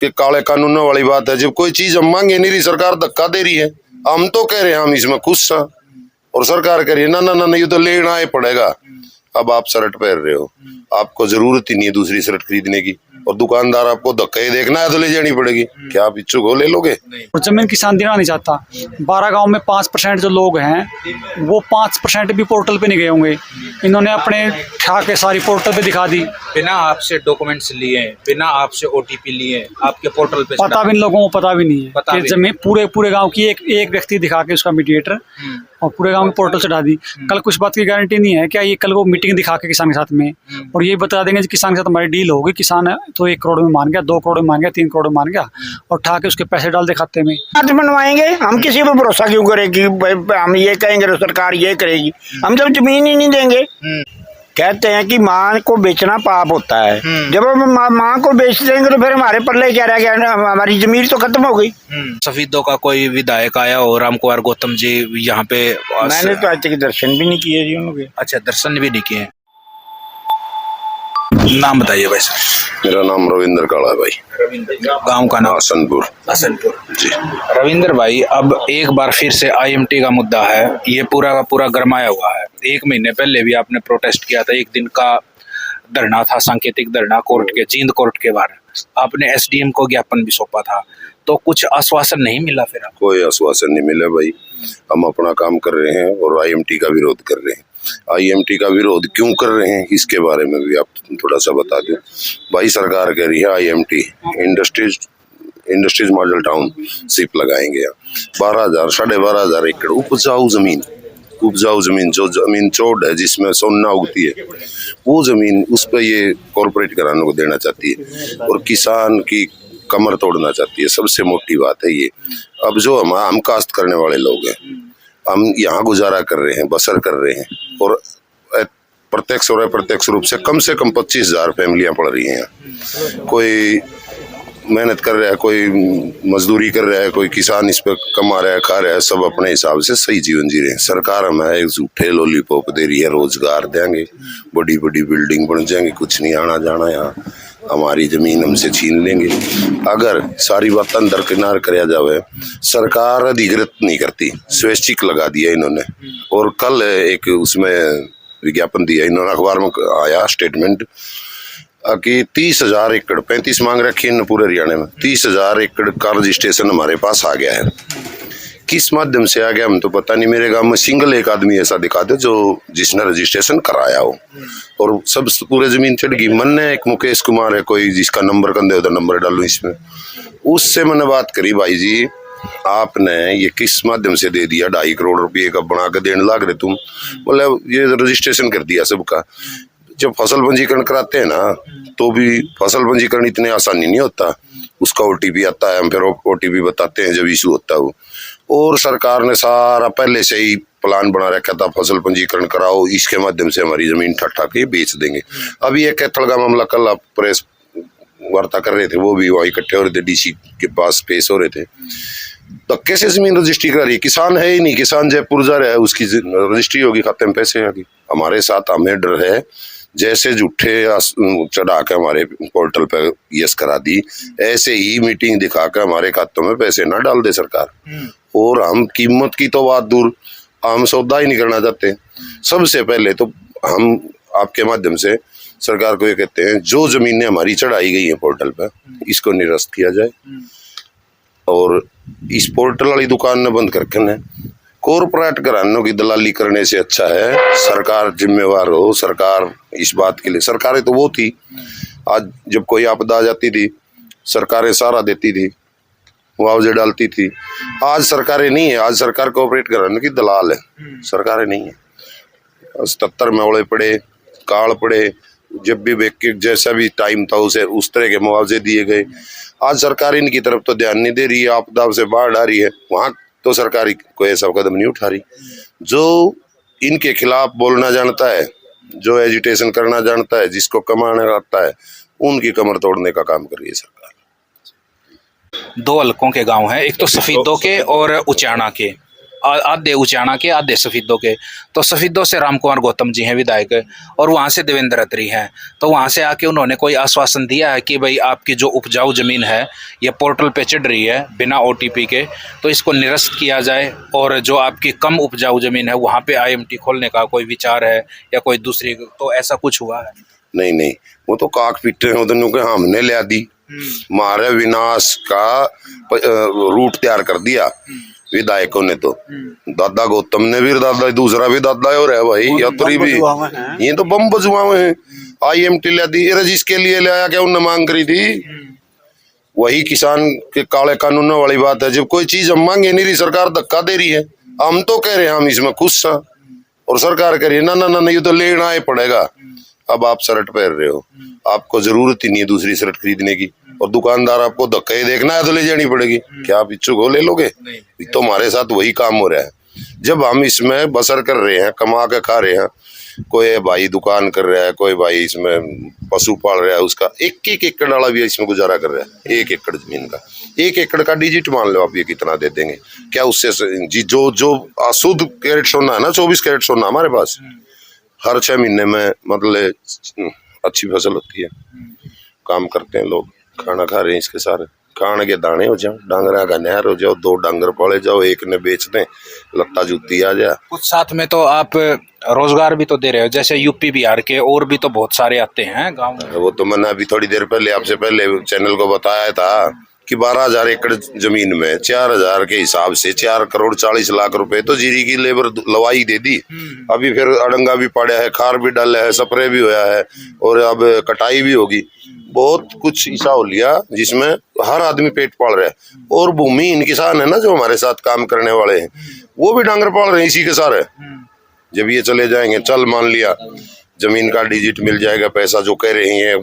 कि काले कानूनों वाली बात है। जब कोई चीज हम मांगे नहीं रही, सरकार धक्का दे रही है। हम तो कह रहे हैं हम इसमें खुश हैं, और सरकार कह रही है ना ना ना, ये तो लेना ही पड़ेगा। अब आप शर्ट पहन रहे हो, आपको जरूरत ही नहीं है दूसरी शर्ट खरीदने की, और दुकानदार आपको धक्का ही देखना है तो ले जानी पड़ेगी। क्या आप इच्छुक हो, ले लोगे? और जमीन किसान देना नहीं चाहता। 12 गांव में 5% जो लोग हैं वो 5% भी पोर्टल पे नहीं गए होंगे। इन्होंने अपने ठा के सारी पोर्टल पे दिखा दी, बिना आपसे डॉक्यूमेंट्स लिए, बिना आपसे OTP लिए आपके पोर्टल पे पता भी इन लोगों को पता भी नहीं है पता कि भी जमीन पूरे गांव की एक व्यक्ति दिखा के उसका मीडिएटर और पूरे गांव के पोर्टल चढ़ा दी। कल कुछ बात की गारंटी नहीं है क्या ये कल वो मीटिंग दिखा के किसान के साथ में और ये बता देंगे कि किसान के साथ हमारी डील होगी, किसान तो 1 करोड़ में मान गया, 2 करोड़ में मान गया, 3 करोड़ में मान गया, और ठा के उसके पैसे डाल दे खाते में। आज बनवाएंगे हम, किसी पे भरोसा क्यों करें कि हम ये कहेंगे तो सरकार ये करेगी। हम जब जमीन ही नहीं देंगे। कहते हैं कि माँ को बेचना पाप होता है। जब हम माँ को बेच देंगे तो फिर हमारे पल्ले क्या रह गया, हमारी जमीन तो खत्म हो गई। सफीदों का कोई विधायक आया हो, राम कुमार गौतम जी यहाँ पे? मैंने तो आज तक दर्शन भी नहीं किए जी उनके। अच्छा, दर्शन भी नहीं किए। नाम बताइए भाई साहब। मेरा नाम रविंद्र काला है भाई। गांव का नाम? हसनपुर। हसनपुर जी। रविंद्र भाई, अब एक बार फिर से IMT का मुद्दा है, ये पूरा का पूरा गरमाया हुआ है। 1 महीने पहले भी आपने प्रोटेस्ट किया था, 1 दिन का धरना था, सांकेतिक धरना कोर्ट के, जींद कोर्ट के बाहर। आपने SDM को ज्ञापन भी सौंपा था, तो कुछ आश्वासन नहीं मिला फिर आपको? कोई आश्वासन नहीं मिला भाई। हम अपना काम कर रहे हैं और IMT का विरोध कर रहे हैं। IMT का विरोध क्यों कर रहे हैं इसके बारे में भी आप थोड़ा सा बता दो भाई। सरकार कह रही है IMT इंडस्ट्रीज मॉडल टाउनशिप लगाएंगे यहाँ। 12,000 साढ़े 12,000 एकड़ उपजाऊ जमीन, जो जमीन चौड़ है जिसमें सोना उगती है, वो जमीन उस पर ये कॉर्पोरेट घरानों को देना चाहती है और किसान की कमर तोड़ना चाहती है। सबसे मोटी बात है ये। अब जो हम काश्त करने वाले लोग हैं, हम यहाँ गुजारा कर रहे हैं, बसर कर रहे हैं, और प्रत्यक्ष और अप्रत्यक्ष रूप से कम 25,000 फैमिलियां पड़ रही हैं यहाँ। कोई मेहनत कर रहा है, कोई मजदूरी कर रहा है, कोई किसान इस पर कमा रहा है, खा रहा है, सब अपने हिसाब से सही जीवन जी रहे हैं। सरकार हमें एक झूठे लॉलीपॉप दे रही है, रोजगार देंगे, बड़ी बड़ी बिल्डिंग बन जाएंगी, कुछ नहीं आना जाना यहाँ, हमारी जमीन हमसे छीन लेंगे। अगर सारी बात अंदर किनार कराया जाए, सरकार अधिकृत नहीं करती, स्वैच्छिक लगा दिया इन्होंने। और कल एक उसमें विज्ञापन दिया इन्होंने, अखबार में आया स्टेटमेंट कि 30,000 एकड़ 35 मांग रखी है पूरे हरियाणा में। 30,000 एकड़ का रजिस्ट्रेशन हमारे पास आ गया है। किस माध्यम से आ गया हम तो पता नहीं। मेरे गांव में सिंगल एक आदमी ऐसा दिखा दे जो जिसने रजिस्ट्रेशन कराया हो, और सब पूरे जमीन चढ़ गई। मन ने एक मुकेश कुमार है कोई, जिसका नंबर कंधे उधर नंबर डालू इसमें, उससे मैंने बात करी, भाई जी आपने ये किस माध्यम से दे दिया? 2.5 करोड़ रुपये का बना के देने लाग रहे तुम। बोले ये रजिस्ट्रेशन कर दिया सबका। जब फसल पंजीकरण कराते हैं ना, तो भी फसल पंजीकरण इतने आसानी नहीं होता, उसका OTP आता है, हम फिर OTP बताते हैं जब इशू होता है वो। और सरकार ने सारा पहले से ही प्लान बना रखा था, फसल पंजीकरण कराओ, इसके माध्यम से हमारी जमीन ठट्ठा के बेच देंगे। अभी एक कैथल का मामला कल आप प्रेस वार्ता कर रहे थे, वो भी वहाँ इकट्ठे हो रहे थे, DC के पास पेश हो रहे थे। धक्के से जमीन रजिस्ट्री करा रही, किसान है ही नहीं, किसान जयपुर जा रहा है, उसकी रजिस्ट्री होगी, खाते में पैसे आगे। हमारे साथ हमें डर है, जैसे झूठे चढ़ा के हमारे पोर्टल पे यस करा दी, ऐसे ही मीटिंग दिखा के हमारे खातों में पैसे ना डाल दे सरकार। और हम कीमत की तो बात दूर, हम सौदा ही नहीं करना चाहते। सबसे पहले तो हम आपके माध्यम से सरकार को ये कहते हैं, जो जमीनें हमारी चढ़ाई गई है पोर्टल पे, इसको निरस्त किया जाए, और इस पोर्टल वाली दुकान ने बंद करके न कॉर्पोरेट घरानों की दलाली करने से अच्छा है सरकार जिम्मेवार हो। सरकार इस बात के लिए, सरकारें तो वो थी, आज जब कोई आपदा आ जाती थी सरकारें सहारा देती थी, मुआवजे डालती थी। आज सरकारें नहीं है, आज सरकार कॉर्पोरेट घरानों की दलाल है, सरकारें नहीं है। 77 में ओले पड़े, काल पड़े, जब भी जैसा भी टाइम था उसे उस तरह के मुआवजे दिए गए। आज सरकार इनकी तरफ तो ध्यान नहीं दे रही है, आपदा से बाढ़ आ रही है, वहाँ तो सरकार कोई ऐसा कदम नहीं उठा रही। जो इनके खिलाफ बोलना जानता है, जो एजिटेशन करना जानता है, जिसको कमाना आता है, उनकी कमर तोड़ने का काम कर रही है सरकार। 2 हलकों के गांव हैं, एक तो सफीदों के और उचाना के। आधे उचाना के आधे सफीदों के। तो सफीदों से राम कुमार गौतम जी हैं विधायक, और वहाँ से देवेंद्र अत्री हैं। तो वहाँ से आके उन्होंने कोई आश्वासन दिया है कि भाई आपकी जो उपजाऊ ज़मीन है ये पोर्टल पे चढ़ रही है बिना OTP के, तो इसको निरस्त किया जाए, और जो आपकी कम उपजाऊ ज़मीन है वहाँ पे IMT खोलने का कोई विचार है या कोई दूसरी, तो ऐसा कुछ हुआ है? नहीं नहीं, वो तो काक पीटे हैं उधर के, हमने लिया दी, हमारे विनाश का रूट तैयार कर दिया विधायकों ने। तो दादा गौतम ने भी, दादा दूसरा भी दादा और है भाई, यात्री भी, ये तो बम बजुआ हुए हैं। IMT लिया दी, जिसके लिए लाया क्या उन्होंने मांग करी थी, वही किसान के काले कानूनों वाली बात है। जब कोई चीज हम मांगे नहीं रही, सरकार धक्का दे रही है। हम तो कह रहे हैं हम इसमें खुश हैं, और सरकार कह रही है ना ना ना, ये तो लेना ही पड़ेगा। अब आप शर्ट पहन रहे हो, आपको जरूरत ही नहीं है दूसरी शर्ट खरीदने की, और दुकानदार आपको धक्का ही देखना है तो ले जानी पड़ेगी। क्या आप इच्छुक हो, ले लोगे? तो हमारे साथ वही काम हो रहा है। जब हम इसमें बसर कर रहे हैं, कमा के खा रहे हैं, कोई भाई दुकान कर रहा है, कोई भाई इसमें पशु पाल रहा है, उसका एक एकड़ वाला भी इसमें गुजारा कर रहा है। 1 एकड़ जमीन का 1 एकड़ का डिजिट मान लो आप, ये कितना दे देंगे? क्या उससे जी जो अशुद्ध कैरेट सोना है ना, 24 कैरेट सोना हमारे पास, हर 6 महीने में मतलब अच्छी फसल होती है। काम करते हैं लोग, खाना खा रहे हैं इसके सारे, खाने के दाने हो जाओ, डांगरा का नहर हो जाओ, 2 डांगर पड़े जाओ, एक ने बेच दें, लत्ता जूती आ जाए। कुछ साथ में तो आप रोजगार भी तो दे रहे हो, जैसे यूपी बिहार के और भी तो बहुत सारे आते हैं गाँव में। वो तो मैंने अभी थोड़ी देर पहले आपसे पहले चैनल को बताया था कि 12,000 एकड़ जमीन में 4,000 के हिसाब से 4 करोड़ 40 लाख रुपए तो जीरी की लेबर लवाई दे दी। अभी फिर अड़ंगा भी पड़ा है, खार भी डाला है, स्प्रे भी होया है, और अब कटाई भी होगी। बहुत कुछ ऐसा हो लिया जिसमें हर आदमी पेट पाल रहा है। और भूमिहीन किसान है ना जो हमारे साथ काम करने वाले हैं, वो भी डांगर पाल रहे हैं इसी के सारे। जब ये चले जाएंगे, चल मान लिया जमीन का डिजिट मिल जाएगा, पैसा जो कह रहे हैं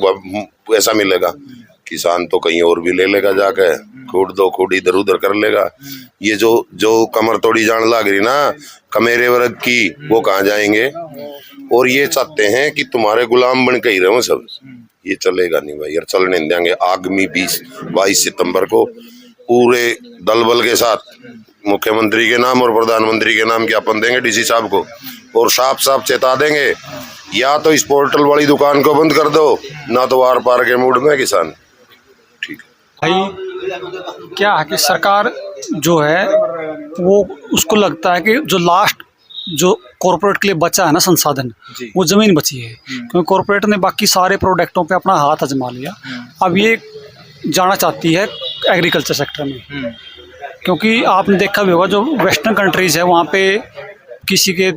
वैसा मिलेगा, किसान तो कहीं और भी ले लेगा जाके, खूड इधर उधर कर लेगा। ये जो कमर तोड़ी जान लग रही ना कमेरे वर्ग की, वो कहाँ जाएंगे? और ये चाहते हैं कि तुम्हारे गुलाम बन के ही रहो सब। ये चलेगा नहीं भाई यार, चलने नहीं देंगे। आगामी 22 सितंबर को पूरे दल बल के साथ मुख्यमंत्री के नाम और प्रधानमंत्री के नाम ज्ञापन देंगे DC साहब को, और साफ साफ चेता देंगे, या तो इस पोर्टल वाली दुकान को बंद कर दो, ना तो आर पार के मूड में किसान। ठीक भाई क्या है कि सरकार जो है वो, उसको लगता है कि जो लास्ट जो कॉरपोरेट के लिए बचा है ना संसाधन, वो ज़मीन बची है। क्योंकि कॉरपोरेट ने बाकी सारे प्रोडक्टों पे अपना हाथ आजमा लिया, अब ये जाना चाहती है एग्रीकल्चर सेक्टर में। क्योंकि आपने देखा भी होगा जो वेस्टर्न कंट्रीज़ है, वहाँ पे किसी के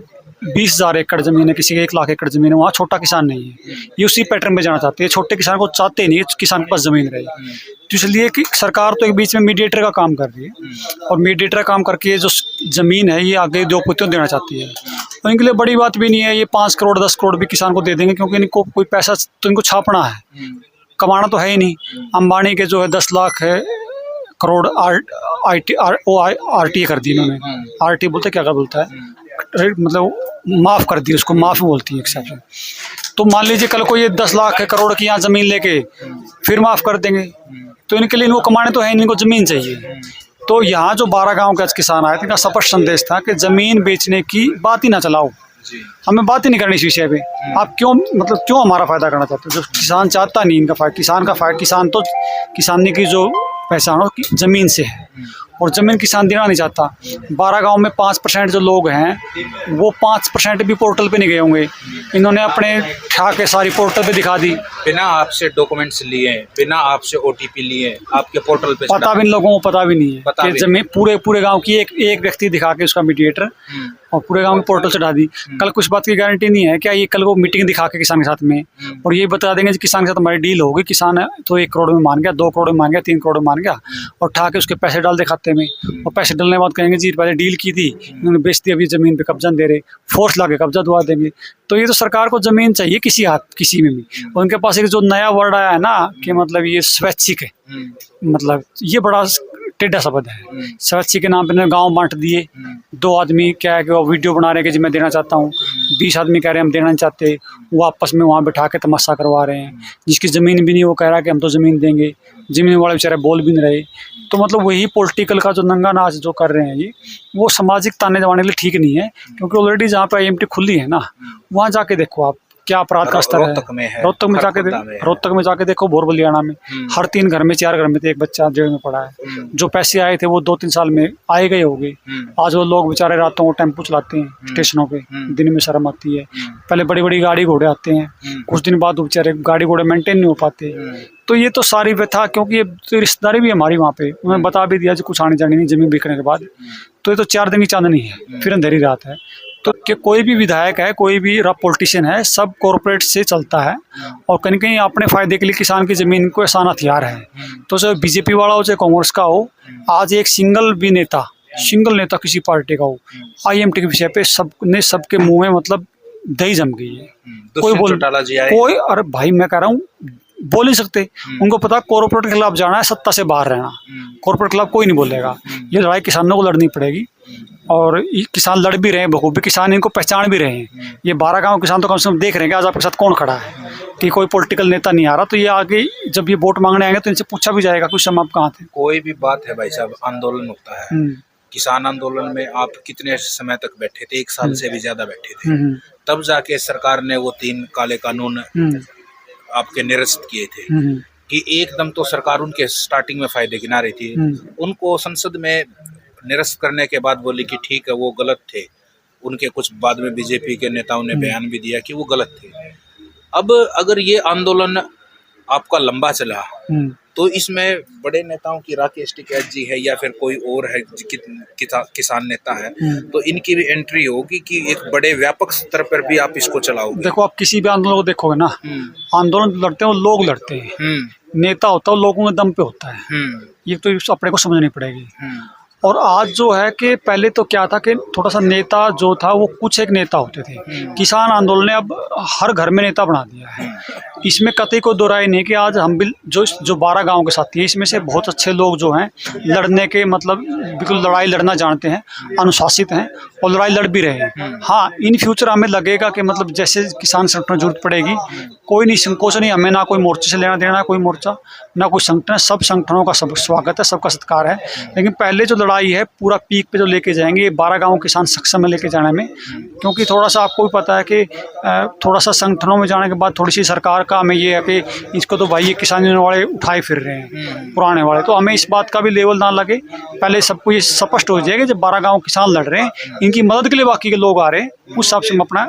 20,000 एकड़ ज़मीन है, किसी के 1 लाख एकड़ ज़मीन है, वहाँ छोटा किसान नहीं है। ये उसी पैटर्न में जाना चाहती है। छोटे किसान को चाहते ही नहीं है किसान के पास ज़मीन रहे। तो इसलिए कि सरकार तो एक बीच में मीडिएटर का काम कर रही है, और मीडिएटर का काम करके ये जो ज़मीन है ये आगे उद्योगपतियों को देना चाहती है। और इनके लिए बड़ी बात भी नहीं है, ये 5 करोड़ 10 करोड़ भी किसान को दे देंगे, क्योंकि इनको कोई पैसा तो इनको छापना है, कमाना तो है ही नहीं। अंबानी के जो है 10 लाख है करोड़ RTA कर दी इन्होंने। RT बोलते क्या बोलता है, मतलब माफ़ कर दी, उसको माफ़ बोलती है एक्सेप्शन। तो मान लीजिए कल को ये 10 लाख करोड़ की यहाँ ज़मीन लेके फिर माफ़ कर देंगे, तो इनके लिए इनको कमाने तो है, इनको ज़मीन चाहिए। तो यहाँ जो 12 गांव के किसान आए थे, इनका स्पष्ट संदेश था कि ज़मीन बेचने की बात ही ना चलाओ, हमें बात ही नहीं करनी इस विषय पे। आप क्यों हमारा फ़ायदा करना चाहते हो? जो किसान चाहता नहीं इनका फ़ायदा, किसान तो किसानी की जो पहचान हो ज़मीन से है, और ज़मीन किसान देना नहीं चाहता। 12 गांव में 5% जो लोग हैं वो 5% भी पोर्टल पे नहीं गए होंगे। इन्होंने अपने ठा के सारी पोर्टल पे दिखा दी, बिना आपसे डॉक्यूमेंट्स लिए, बिना आपसे OTP लिए आपके पोर्टल पे पता भी इन लोगों को पता भी नहीं है कि जमीन पूरे गांव की एक व्यक्ति दिखा के उसका मीडिएटर, और पूरे गांव के पोर्टल चढ़ा दी। कल कुछ बात की गारंटी नहीं है, क्या ये कल वो मीटिंग दिखा के किसान के साथ में, और ये बता देंगे कि किसान के साथ हमारी डील होगी, किसान तो 1 करोड़ में मान गया, 2 करोड़ में मान गया, 3 करोड़ में मान गया, और ठा के उसके पैसे डाल दे खाते में, और पैसे डालने के बाद कहेंगे जी पहले डील की थी, इन्होंने बेच दी, अभी ज़मीन पे कब्जा दे रहे, फोर्स ला के कब्जा दुआ देंगे। तो ये तो सरकार को ज़मीन चाहिए किसी में भी। और उनके पास एक जो नया वर्ड आया है ना कि मतलब ये स्वैच्छिक है, मतलब ये बड़ा टेढ़ा शब्द है। स्वैच्छिक के नाम पे गांव बांट दिए। 2 आदमी क्या है कि वो वीडियो बना रहे हैं कि जी मैं देना चाहता हूँ, 20 आदमी कह रहे हैं हम देना नहीं चाहते, वो आपस में वहाँ बैठा के तमाशा करवा रहे हैं। जिसकी ज़मीन भी नहीं वो कह रहा है कि हम तो ज़मीन देंगे, ज़मीन वाले बेचारे बोल भी नहीं रहे। तो मतलब वही पॉलिटिकल का जो नंगा नाच जो कर रहे हैं ये, वो सामाजिक ताने जमाने के लिए ठीक नहीं है। क्योंकि ऑलरेडी जहाँ पे IMT खुली है ना, वहाँ जाके देखो आप क्या अपराध का स्तर है। रोहतक में है, रोहतक में जाके रोहतक में जाके देखो, बोरबलियाना में हर 3 घर में 4 घर में तो एक बच्चा जेल में पड़ा है। जो पैसे आए थे वो 2-3 साल में आए गए हो गए। आज वो लोग बेचारे रातों को टेम्पो चलाते हैं स्टेशनों पे, दिन में शर्म आती है। पहले बड़ी बड़ी गाड़ी घोड़े आते हैं, कुछ दिन बाद वो बेचारे गाड़ी घोड़े मेंटेन नहीं हो पाते। तो ये तो सारी व्यथा, क्योंकि ये तो रिश्तेदारी भी हमारी वहाँ पे, उन्होंने बता भी दिया जो कुछ आने जाने नहीं जमीन बिकने के बाद। तो ये तो 4 दिन की चांदनी है, फिर अंधेरी रात है। तो कि कोई भी विधायक है, कोई भी पॉलिटिशियन है, सब कॉरपोरेट से चलता है और कहीं कहीं अपने फायदे के लिए किसान की जमीन को आसान हथियार है। तो चाहे बीजेपी वाला हो चाहे कांग्रेस का हो, आज एक सिंगल नेता किसी पार्टी का हो, IMT के विषय पे सबके मुंह में मतलब दही जम गई है। कोई अरे भाई मैं कह रहा हूँ बोल नहीं सकते। उनको पता कॉर्पोरेट के खिलाफ जाना है, सत्ता से बाहर रहना। कॉर्पोरेट के खिलाफ कोई नहीं बोलेगा। ये लड़ाई किसानों को लड़नी पड़ेगी और ये किसान लड़ भी रहे हैं बखूबी, किसान इनको पहचान भी रहे हैं। ये 12 गांव किसान तो कम से कम देख रहे हैं कि आज आपके साथ कौन खड़ा है, कि कोई पॉलिटिकल नेता नहीं आ रहा। तो ये आगे जब ये वोट मांगने आएंगे तो इनसे पूछा भी जाएगा कुछ समय आप कहाँ थे। कोई भी बात है भाई साहब, आंदोलन होता है, किसान आंदोलन में आप कितने समय तक बैठे थे? 1 साल से भी ज्यादा बैठे थे। तब जाके सरकार ने वो 3 काले कानून आपके निरस्त किए थे कि एकदम तो सरकार उनके स्टार्टिंग में फायदे गिना रही थी, उनको संसद में निरस्त करने के बाद बोली कि ठीक है वो गलत थे। उनके कुछ बाद में बीजेपी के नेताओं ने बयान भी दिया कि वो गलत थे। अब अगर ये आंदोलन आपका लंबा चला तो इसमें बड़े नेताओं की, राकेश टिकैत जी है या फिर कोई और है किसान नेता है, तो इनकी भी एंट्री होगी कि एक बड़े व्यापक स्तर पर भी आप इसको चलाओगे। देखो आप किसी भी आंदोलन को देखोगे ना, आंदोलन लड़ते हैं वो लोग लड़ते हैं, नेता होता है वो लोगों के दम पे होता है। ये तो अपने को समझनी पड़ेगी। और आज जो है कि पहले तो क्या था कि थोड़ा सा नेता जो था वो कुछ एक नेता होते थे। किसान आंदोलन ने अब हर घर में नेता बना दिया है। इसमें कतई कोई दो राय नहीं कि आज हम भी जो 12 गांव के साथी हैं, इसमें से बहुत अच्छे लोग जो हैं लड़ने के मतलब बिल्कुल लड़ाई लड़ना जानते हैं, अनुशासित हैं और लड़ाई लड़ भी रहे हैं। हाँ, इन फ्यूचर हमें लगेगा कि मतलब जैसे किसान संगठन जरूरत पड़ेगी, कोई नहीं संकोच नहीं, हमें ना कोई मोर्चे से लेना देना, कोई मोर्चा ना कोई संगठन, सब संगठनों का सब स्वागत है, सबका सत्कार है। लेकिन पहले जो लड़ाई है पूरा पीक पे जो लेके जाएंगे 12 गाँव किसान सक्षम में लेके जाने में, क्योंकि थोड़ा सा आपको भी पता है कि थोड़ा सा संगठनों में जाने के बाद थोड़ी सी सरकार का हमें ये है कि इसको तो भाई ये किसान वाले उठाए फिर रहे हैं पुराने वाले, तो हमें इस बात का भी लेवल ना लगे। पहले सबको ये स्पष्ट हो जाएगा जब 12 गाँव किसान लड़ रहे हैं, इनकी मदद के लिए बाकी के लोग आ रहे हैं, उस हिसाब से हम अपना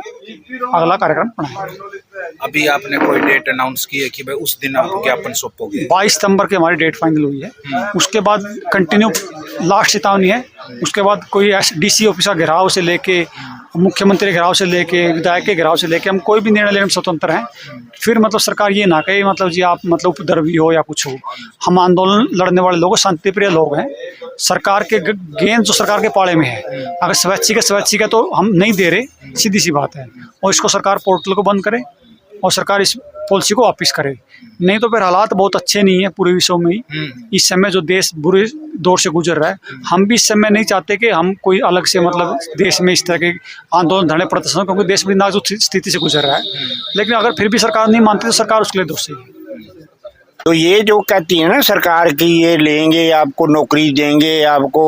अगला कार्यक्रम बनाएंगे। अभी आपने कोई डेट अनाउंस की है कि भाई उस दिन आप ज्ञापन सौंपोगे? 22 सितंबर की हमारी डेट फाइनल हुई है। उसके बाद कंटिन्यू लास्ट चेतावनी है। उसके बाद कोई DC ऑफिस का घेराव से लेके, मुख्यमंत्री घेराव से लेके, विधायक के घेराव से लेके हम कोई भी निर्णय लेने में स्वतंत्र हैं। फिर मतलब सरकार ये ना कहे मतलब जी आप मतलब उपद्रवी हो या कुछ हो। हम आंदोलन लड़ने वाले लोग शांति प्रिय लोग हैं। सरकार के गेंद जो सरकार के पाले में है, अगर स्वैच्छिक है तो हम नहीं दे रहे, सीधी सी बात है। और इसको सरकार पोर्टल को बंद करे और सरकार इस पॉलिसी को वापस करे, नहीं तो फिर हालात बहुत अच्छे नहीं है पूरे विश्व में ही। इस समय जो देश बुरे दौर से गुजर रहा है, हम भी इस समय नहीं चाहते कि हम कोई अलग से मतलब देश में इस तरह के आंदोलन धरने प्रदर्शन, क्योंकि देश भी नाजुक स्थिति से गुजर रहा है। लेकिन अगर फिर भी सरकार नहीं मानती तो सरकार उसके लिए दोषी है। तो ये जो कहती है ना सरकार की, ये लेंगे आपको नौकरी देंगे, आपको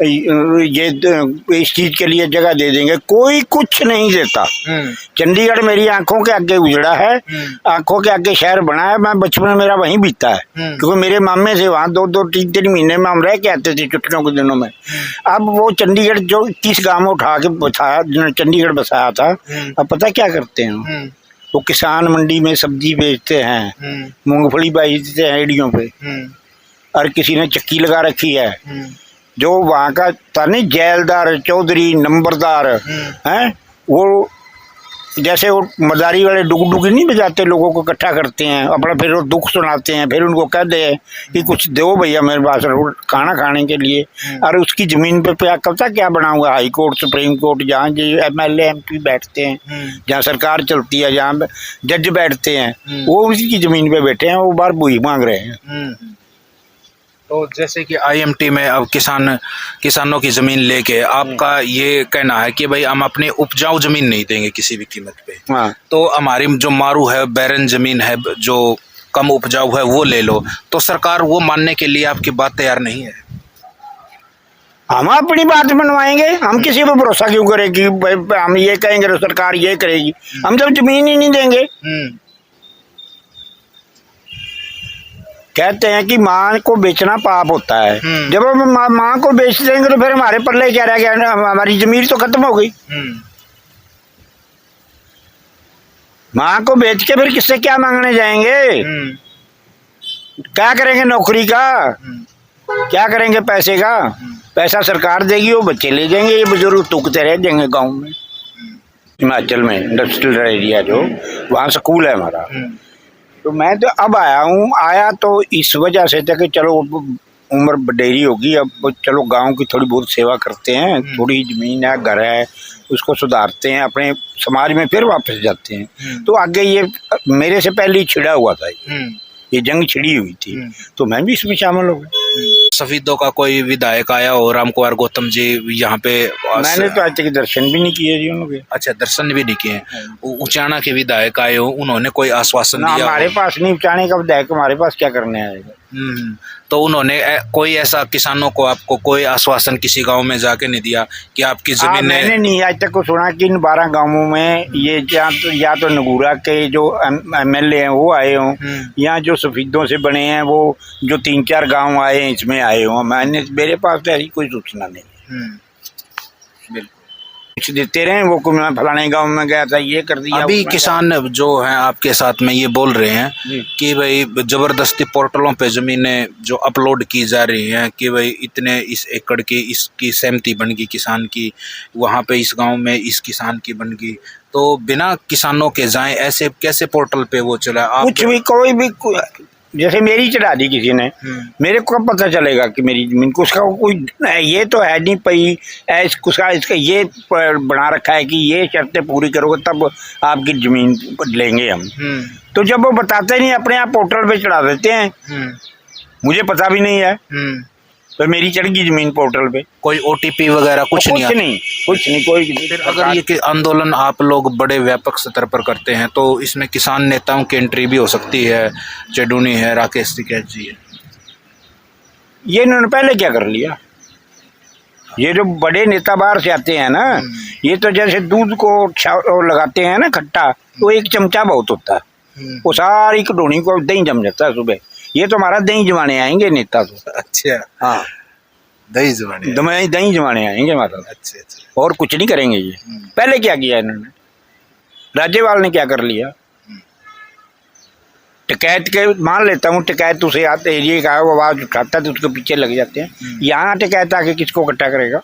ये इस चीज के लिए जगह दे देंगे, कोई कुछ नहीं देता। चंडीगढ़ मेरी आंखों के आगे उजड़ा है, आंखों के आगे शहर बना है। मैं बचपन मेरा वहीं बीता है, क्योंकि मेरे मामे से वहाँ 2-2, 3-3 महीने में हम रह के आते थे छुट्टियों के दिनों में। अब वो चंडीगढ़ जो 30 गाँव उठा के बसाया, जिन्होंने चंडीगढ़ बसाया था, अब पता क्या करते हैं वो किसान मंडी में सब्जी बेचते हैं, मूंगफली बेचते हैं एड़ियों पे, और किसी ने चक्की लगा रखी है। जो वहाँ का था नहीं जैलदार, चौधरी, नंबरदार हैं, वो जैसे वो मदारी वाले डुगडुगी नहीं बजाते, लोगों को इकट्ठा करते हैं, अपना फिर वो दुख सुनाते हैं, फिर उनको कहते हैं कि कुछ दो भैया मेरे पास खाना खाने के लिए। और उसकी ज़मीन पे पता क्या बनाऊंगा, हाई कोर्ट, सुप्रीम कोर्ट, जहाँ MLA MP बैठते हैं, जहाँ सरकार चलती है, जहाँ जज बैठते हैं, वो उसी की ज़मीन पे बैठे हैं, वो बार बुई मांग रहे हैं। तो जैसे कि IMT में अब किसानों की ज़मीन लेके आपका ये कहना है कि भाई हम अपनी उपजाऊ ज़मीन नहीं देंगे किसी भी कीमत पे। हाँ। तो हमारी जो मारू है, बैरन ज़मीन है, जो कम उपजाऊ है वो ले लो, तो सरकार वो मानने के लिए आपकी बात तैयार नहीं है। हम अपनी बात मनवाएंगे, हम किसी पे भरोसा क्यों करें कि भाई हम ये कहेंगे तो सरकार ये करेगी। हम जब जमीन ही नहीं देंगे। कहते हैं कि माँ को बेचना पाप होता है। जब हम माँ को बेच देंगे तो फिर हमारे पल्ले क्या रह गया, हमारी जमीन तो खत्म हो गई। माँ को बेच के फिर किससे क्या मांगने जाएंगे? क्या करेंगे नौकरी का, क्या करेंगे पैसे का? पैसा सरकार देगी, वो बच्चे ले जाएंगे, ये बुजुर्ग टूकते रह जाएंगे गांव में। हिमाचल में इंडस्ट्रियल एरिया जो वहाँ स्कूल है हमारा, तो मैं तो अब आया तो इस वजह से था कि चलो उम्र बडेरी होगी, अब चलो गांव की थोड़ी बहुत सेवा करते हैं, थोड़ी जमीन है, घर है, उसको सुधारते हैं, अपने समाज में फिर वापस जाते हैं। तो आगे ये मेरे से पहले ही छिड़ा हुआ था, ये जंग छिड़ी हुई थी, तो मैं भी इसमें शामिल हो गया। सफीदों का कोई विधायक आया हो, राम कुमार गौतम जी यहाँ पे? मैंने तो आज तक दर्शन भी नहीं किए जी उनके। अच्छा, दर्शन भी नहीं किए। उचाना के विधायक आए हो, उन्होंने कोई आश्वासन दिया? हमारे पास नहीं, उचाने का विधायक हमारे पास क्या करने आएगा। तो उन्होंने कोई ऐसा किसानों को आपको कोई आश्वासन किसी गांव में जाके नहीं दिया कि आपकी जमीन? मैंने नहीं आज तक को सुना कि इन 12 गांवों में ये या तो नगूरा के जो MLA हैं वो आए हों, या जो सफीदों से बने हैं वो जो 3-4 गांव आए हैं इसमें आए हों। मेरे पास तो ऐसी कोई सूचना नहीं। बिल्कुल कुछ देते रहे वो को मैं फलाने गांव में गया था, ये कर दिया। अभी किसान जो हैं आपके साथ में ये बोल रहे हैं कि भाई जबरदस्ती पोर्टलों पे जमीनें जो अपलोड की जा रही हैं कि भाई इतने इस एकड़ की इसकी सहमति बन गई किसान की, वहाँ पे इस गांव में इस किसान की बन गई, तो बिना किसानों के जाएं ऐसे कैसे पोर्टल पे वो चला? कुछ भी कोई भी जैसे मेरी चढ़ा दी किसी ने, मेरे को कब पता चलेगा कि मेरी जमीन को? उसका कोई ये तो है नहीं पई उसका इसका ये बना रखा है कि ये शर्तें पूरी करोगे तब आपकी जमीन लेंगे हम। तो जब वो बताते नहीं, अपने आप पोर्टल पे चढ़ा देते हैं, मुझे पता भी नहीं है, तो मेरी चढ़ गई जमीन पोर्टल पे। कोई OTP वगैरह कुछ नहीं? कुछ नहीं कोई। फिर अगर ये आंदोलन आप लोग बड़े व्यापक स्तर पर करते हैं तो इसमें किसान नेताओं की एंट्री भी हो सकती है? चेडूनी है, राकेश टिकैत जी है, ये इन्होंने पहले क्या कर लिया? ये जो बड़े नेता बाहर से आते हैं ना, ये तो जैसे दूध को लगाते हैं ना खट्टा, तो एक चमचा बहुत होता है, वो सारी कटोनी को दही जम जाता है सुबह। ये तो हमारा दही जमाने आएंगे नेता तो। अच्छा, हाँ, दही जमाने दही जमाने आएंगे हमारा। अच्छा, और कुछ नहीं करेंगे ये। पहले क्या किया इन्होंने? राज्यपाल ने क्या कर लिया? टिकैत के मान लेता हूँ, टिकैत उसे आते एरिया का वो आवाज उठाता है तो उसके पीछे लग जाते हैं। यहाँ टिकैत आके किसको इकट्ठा करेगा?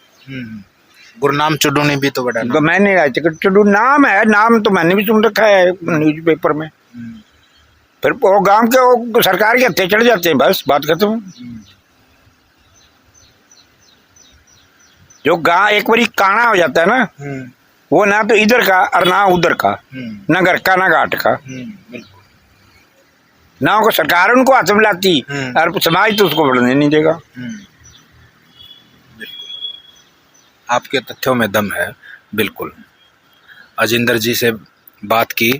गुरनाम चुडूनी भी तो बड़ा तो मैंने आज तक चुडू नाम है, नाम तो मैंने भी सुन रखा है न्यूज़पेपर में। फिर वो गांव के वो सरकार के हत्थे चढ़ जाते हैं, बस बात खत्म। जो गांव एक बारी काना हो जाता है ना, वो ना तो इधर का और ना उधर का, ना घर का ना घाट का, ना को सरकार उनको हाथ में लाती और समाज तो उसको बढ़ने नहीं देगा। आपके तथ्यों में दम है, बिल्कुल। अजिंदर जी से बात की,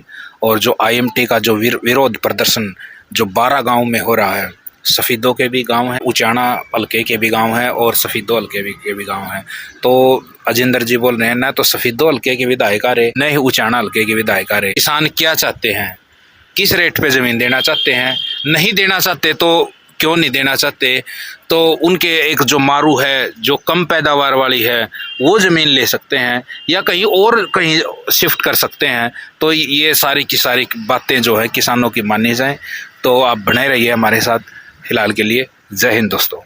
और जो IMT का जो विरोध प्रदर्शन जो 12 गांव में हो रहा है, सफ़ीदों के भी गांव हैं, उचाना हल्के के भी गांव हैं और सफ़ीदों हल्के के भी गांव हैं। तो अजिंदर जी बोल रहे हैं ना तो सफ़ीदों हल्के के विधायक आ रहे, न ही उचाना हल्के के विधायक आ रहे। किसान क्या चाहते हैं, किस रेट पे ज़मीन देना चाहते हैं? नहीं देना चाहते तो क्यों नहीं देना चाहते? तो उनके एक जो मारू है जो कम पैदावार वाली है वो ज़मीन ले सकते हैं या कहीं शिफ्ट कर सकते हैं। तो ये सारी की सारी बातें जो है किसानों की मानी जाएं। तो आप बने रहिए हमारे साथ। फिलहाल के लिए जय हिंद दोस्तों।